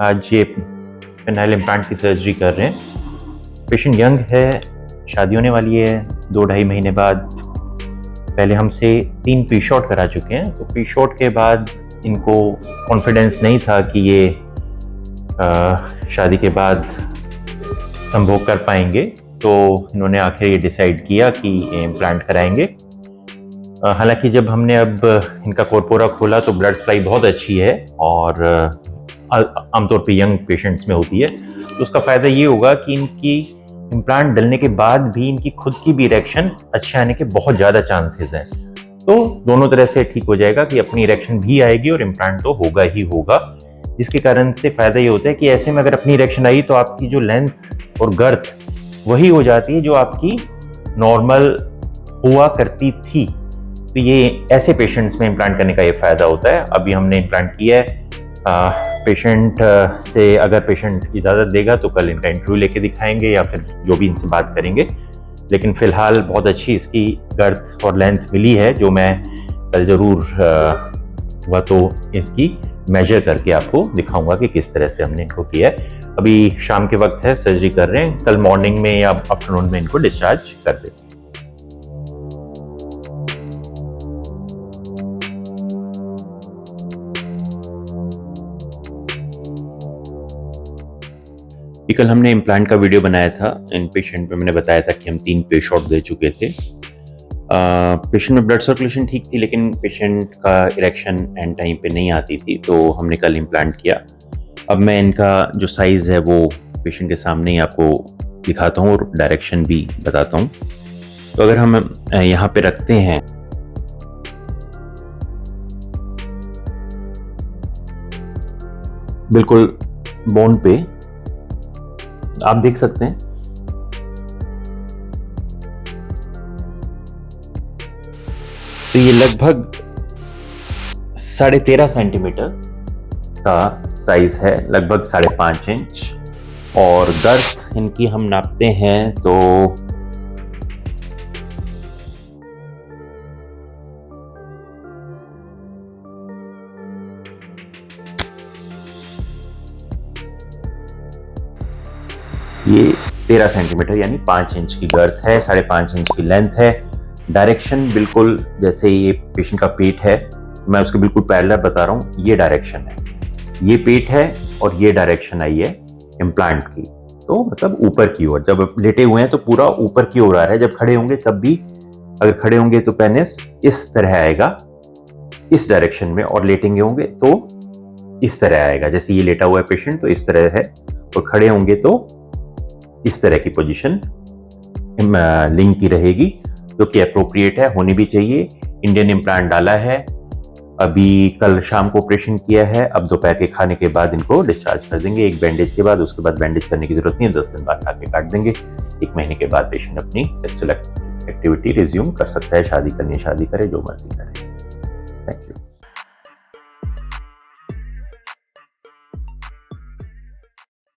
आज ये penile implant की सर्जरी कर रहे हैं। पेशेंट यंग है, शादी होने वाली है 2-2.5 महीने बाद। पहले हमसे 3 प्री शॉट करा चुके हैं, तो प्री शॉट के बाद इनको कॉन्फिडेंस नहीं था कि ये शादी के बाद संभोग कर पाएंगे, तो इन्होंने आखिर ये डिसाइड किया कि इम्प्लांट कराएंगे। हालांकि जब हमने अब इनका कॉर्पोरा खोला तो ब्लड सप्लाई बहुत अच्छी है और आमतौर पे यंग पेशेंट्स में होती है, तो उसका फ़ायदा ये होगा कि इनकी इम्प्लांट डलने के बाद भी इनकी खुद की भी इरेक्शन अच्छे आने के बहुत ज़्यादा चांसेस हैं। तो दोनों तरह से ठीक हो जाएगा कि अपनी इरेक्शन भी आएगी और इम्प्लांट तो होगा ही होगा, जिसके कारण से फ़ायदा ये होता है कि ऐसे में अगर अपनी इरेक्शन आई तो आपकी जो लेंथ और गर्थ वही हो जाती है जो आपकी नॉर्मल हुआ करती थी। तो ये ऐसे पेशेंट्स में इम्प्लांट करने का ये फ़ायदा होता है। अभी हमने इम्प्लांट किया है। पेशेंट से अगर पेशेंट इजाज़त देगा तो कल इनका इंटरव्यू लेके दिखाएंगे या फिर जो भी इनसे बात करेंगे, लेकिन फ़िलहाल बहुत अच्छी इसकी गर्थ और लेंथ मिली है, जो मैं कल ज़रूर हुआ तो इसकी मेजर करके आपको दिखाऊंगा कि किस तरह से हमने इनको किया है। अभी शाम के वक्त है, सर्जरी कर रहे हैं, कल मॉर्निंग में या आफ्टरनून में इनको डिस्चार्ज कर देंगे। कल हमने इम्प्लांट का वीडियो बनाया था। इन पेशेंट पे मैंने बताया था कि हम 3 पे शॉट दे चुके थे। पेशेंट में ब्लड सर्कुलेशन ठीक थी, लेकिन पेशेंट का इरेक्शन एंड टाइम पे नहीं आती थी, तो हमने कल इम्प्लांट किया। अब मैं इनका जो साइज़ है वो पेशेंट के सामने ही आपको दिखाता हूँ और डायरेक्शन भी बताता हूँ। तो अगर हम यहाँ पे रखते हैं, बिल्कुल बोन पे आप देख सकते हैं तो ये लगभग 13.5 सेंटीमीटर का साइज है, लगभग 5.5 इंच। और गर्थ इनकी हम नापते हैं तो ये 13 सेंटीमीटर यानी 5 इंच की गर्थ है, 5.5 इंच की लेंथ है। डायरेक्शन बिल्कुल जैसे ये पेशेंट का पेट है, मैं उसके बिल्कुल पैरेलल बता रहा हूँ। ये डायरेक्शन है, ये पेट है और ये डायरेक्शन आई है इम्प्लांट की, तो मतलब ऊपर की ओर। जब लेटे हुए हैं तो पूरा ऊपर की ओर आ रहा है, जब खड़े होंगे तब भी, अगर खड़े होंगे तो पेनिस इस तरह आएगा इस डायरेक्शन में, और लेटेंगे होंगे तो इस तरह आएगा। जैसे ये लेटा हुआ है पेशेंट तो इस तरह है, और खड़े होंगे तो इस तरह की पोजीशन लिंक की रहेगी, जो कि अप्रोप्रिएट है, होनी भी चाहिए। इंडियन इम्प्लांट डाला है, अभी कल शाम को ऑपरेशन किया है। अब दोपहर के खाने के बाद इनको डिस्चार्ज कर देंगे, एक बैंडेज के बाद। उसके बाद बैंडेज करने की जरूरत नहीं है, 10 दिन बाद आके काट देंगे। 1 महीने के बाद पेशेंट अपनी सेक्सुअल एक्टिविटी रिज्यूम कर सकता है। शादी करनी है शादी करे, जो मर्जी करे। Thank you.